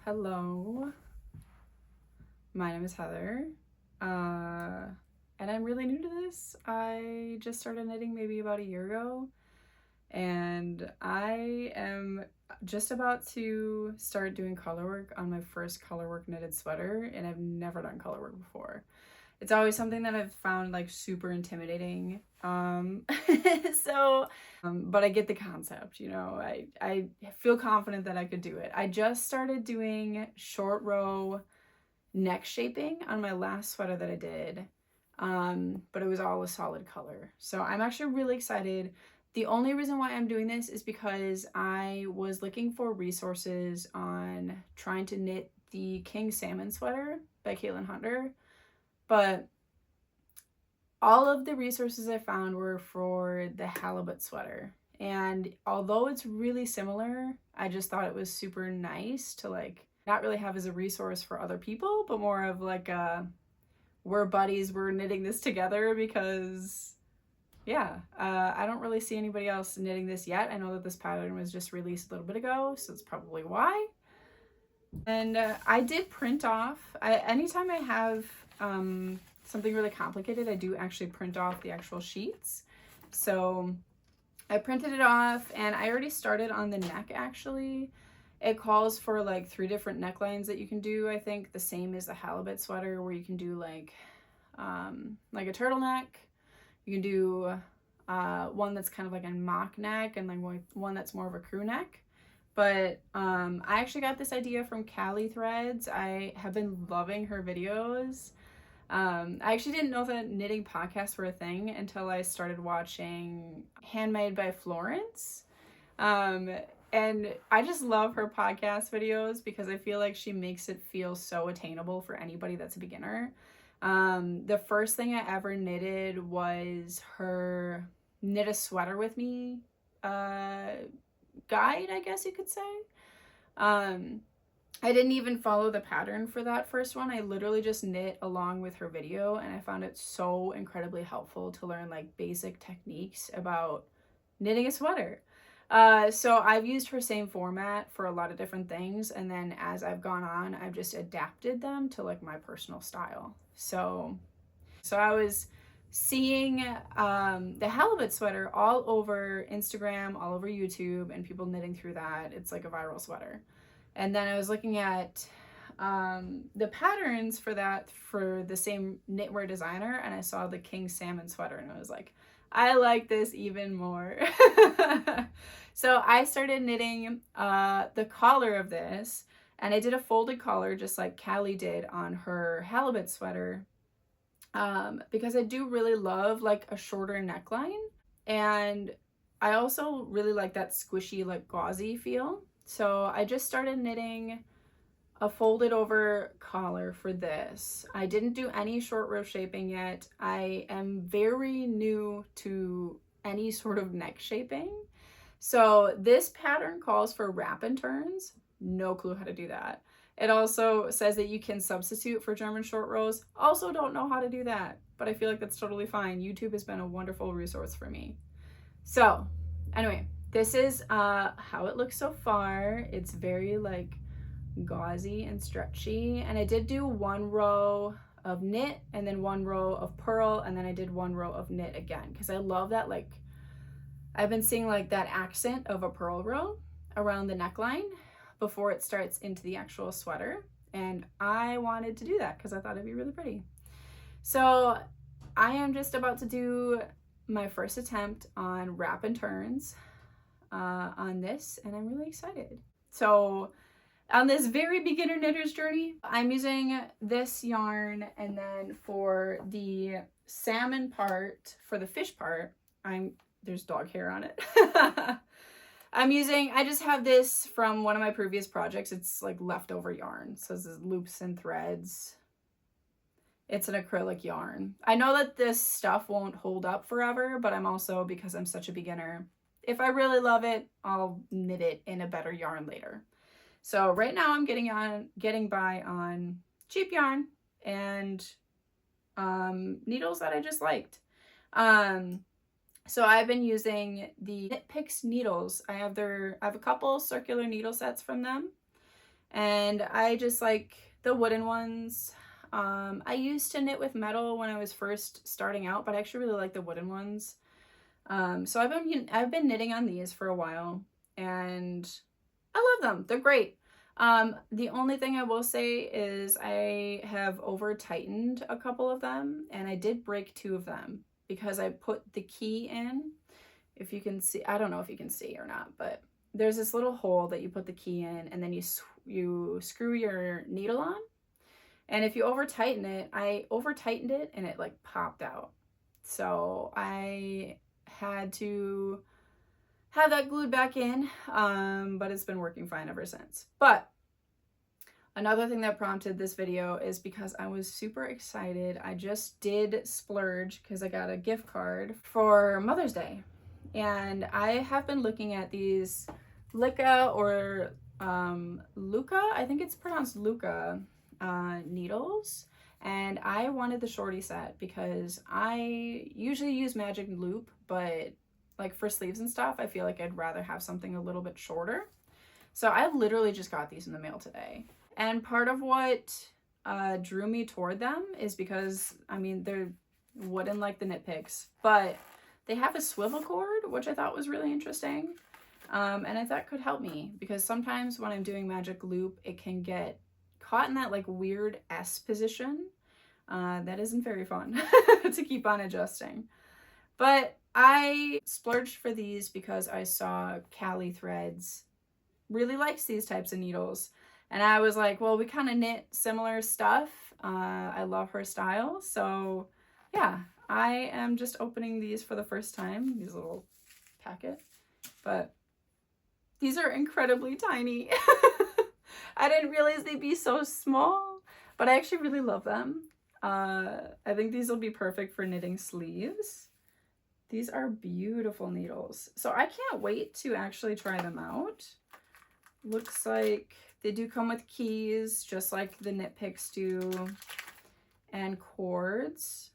Hello, my name is Heather, and I'm really new to this. I just started knitting maybe about a year ago, and I am just about to start doing color work on my first color work knitted sweater, and I've never done color work before. It's always something that I've found like super intimidating. So but I get the concept, you know. I feel confident that I could do it. I just started doing short row neck shaping on my last sweater that I did, but it was all a solid color. So I'm actually really excited. The only reason why I'm doing this is because I was looking for resources on trying to knit the King Salmon sweater by Caitlin Hunter, but all of the resources I found were for the halibut sweater. And although it's really similar, I just thought it was super nice to like not really have as a resource for other people, but more of like we're buddies, we're knitting this together because yeah, I don't really see anybody else knitting this yet. I know that this pattern was just released a little bit ago, so that's probably why. And I did print off, anytime I have something really complicated, I do actually print off the actual sheets. So I printed it off and I already started on the neck actually. It calls for like 3 different necklines that you can do. I think the same as the halibut sweater where you can do like a turtleneck. You can do one that's kind of like a mock neck and like one that's more of a crew neck. But I actually got this idea from Callie Threads. I have been loving her videos. I actually didn't know that knitting podcasts were a thing until I started watching Handmade by Florence. And I just love her podcast videos because I feel like she makes it feel so attainable for anybody that's a beginner. The first thing I ever knitted was her Knit a Sweater with Me guide, I guess you could say. I didn't even follow the pattern for that first one. I literally just knit along with her video, and I found it so incredibly helpful to learn like basic techniques about knitting a sweater. So I've used her same format for a lot of different things, and then as I've gone on, I've just adapted them to like my personal style. So I was seeing the halibut sweater all over Instagram, all over YouTube, and people knitting through that. It's like a viral sweater. And then I was looking at the patterns for that for the same knitwear designer, and I saw the King Salmon sweater, and I was like, I like this even more. So I started knitting the collar of this, and I did a folded collar just like Callie did on her halibut sweater, because I do really love like a shorter neckline, and I also really like that squishy like gauzy feel. So I just started knitting a folded over collar for this. I didn't do any short row shaping yet. I am very new to any sort of neck shaping. So this pattern calls for wrap and turns. No clue how to do that. It also says that you can substitute for German short rows. Also don't know how to do that, but I feel like that's totally fine. YouTube has been a wonderful resource for me. So anyway, this is how it looks so far. It's very like gauzy and stretchy, and I did do 1 row of knit and then 1 row of purl, and then I did 1 row of knit again because I love that, like I've been seeing like that accent of a purl row around the neckline before it starts into the actual sweater, and I wanted to do that because I thought it'd be really pretty. So I am just about to do my first attempt on wrap and turns on this, and I'm really excited. So on this very beginner knitter's journey, I'm using this yarn, and then for the salmon part, for the fish part, there's dog hair on it. I just have this from one of my previous projects. It's like leftover yarn. So this is loops and threads. It's an acrylic yarn. I know that this stuff won't hold up forever, but I'm also, because I'm such a beginner, if I really love it, I'll knit it in a better yarn later. So right now I'm getting by on cheap yarn and needles that I just liked. So I've been using the Knitpicks needles. I have a couple circular needle sets from them, And I just like the wooden ones. I used to knit with metal when I was first starting out, but I actually really like the wooden ones. So I've been knitting on these for a while, and I love them. They're great. The only thing I will say is I have over tightened a couple of them, and I did break 2 of them because I put the key in. If you can see, I don't know if you can see or not, but there's this little hole that you put the key in, and then you screw your needle on. And if you over tighten it, I over tightened it and it like popped out. So I had to have that glued back in, but it's been working fine ever since. But another thing that prompted this video is because I was super excited. I just did splurge because I got a gift card for Mother's Day. And I have been looking at these Lykke or Luca, I think it's pronounced Luca, needles. And I wanted the shorty set because I usually use magic loop, but like for sleeves and stuff, I feel like I'd rather have something a little bit shorter. So I literally just got these in the mail today. And part of what drew me toward them is because, I mean, they're wooden like the Knitpicks, but they have a swivel cord, which I thought was really interesting. And I thought could help me because sometimes when I'm doing magic loop, it can get caught in that like weird S position. That isn't very fun to keep on adjusting. But I splurged for these because I saw Callie Threads really likes these types of needles. And I was like, well, we kind of knit similar stuff. I love her style. So yeah, I am just opening these for the first time, these little packet. But these are incredibly tiny. I didn't realize they'd be so small, but I actually really love them. I think these will be perfect for knitting sleeves. These are beautiful needles. So I can't wait to actually try them out. Looks like they do come with keys, just like the Knitpicks do, and cords.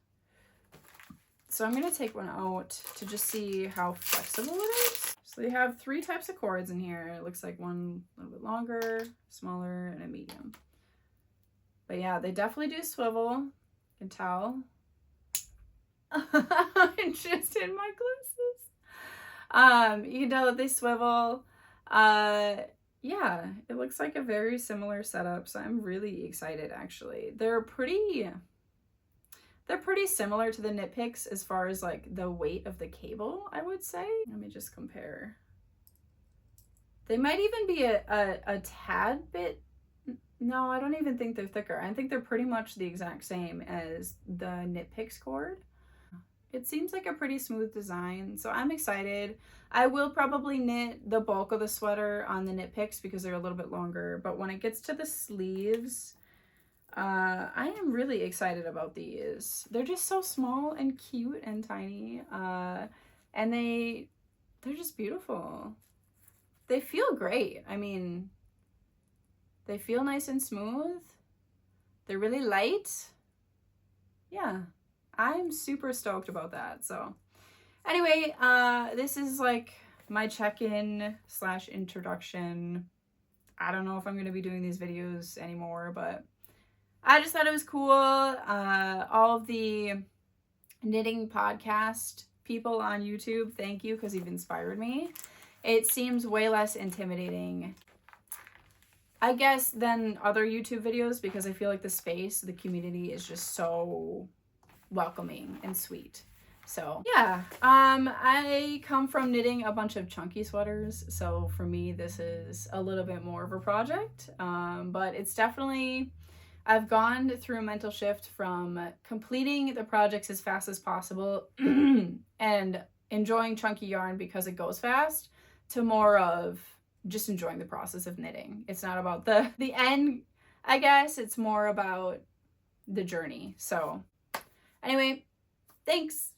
So I'm going to take one out to just see how flexible it is. So they have 3 types of cords in here. It looks like one a little bit longer, smaller, and a medium. But yeah, they definitely do swivel. You can tell. I just in my glasses. You can tell that they swivel. Yeah, it looks like a very similar setup, so I'm really excited actually. They're pretty similar to the Knitpicks as far as like the weight of the cable, I would say. Let me just compare. They might even be a tad bit, no, I don't even think they're thicker. I think they're pretty much the exact same as the Knitpicks cord. It seems like a pretty smooth design, so I'm excited. I will probably knit the bulk of the sweater on the Knitpicks because they're a little bit longer, but when it gets to the sleeves, I am really excited about these. They're just so small and cute and tiny, and they're just beautiful. They feel great. I mean, they feel nice and smooth. They're really light. Yeah. I'm super stoked about that. So anyway, this is like my check-in / introduction. I don't know if I'm going to be doing these videos anymore, but I just thought it was cool. All of the knitting podcast people on YouTube, thank you, because you've inspired me. It seems way less intimidating, I guess, than other YouTube videos because I feel like the space, the community is just so welcoming and sweet. So yeah, I come from knitting a bunch of chunky sweaters, so for me this is a little bit more of a project, but it's definitely, I've gone through a mental shift from completing the projects as fast as possible and enjoying chunky yarn because it goes fast to more of just enjoying the process of knitting. It's not about the end, I guess. It's more about the journey. So anyway, thanks.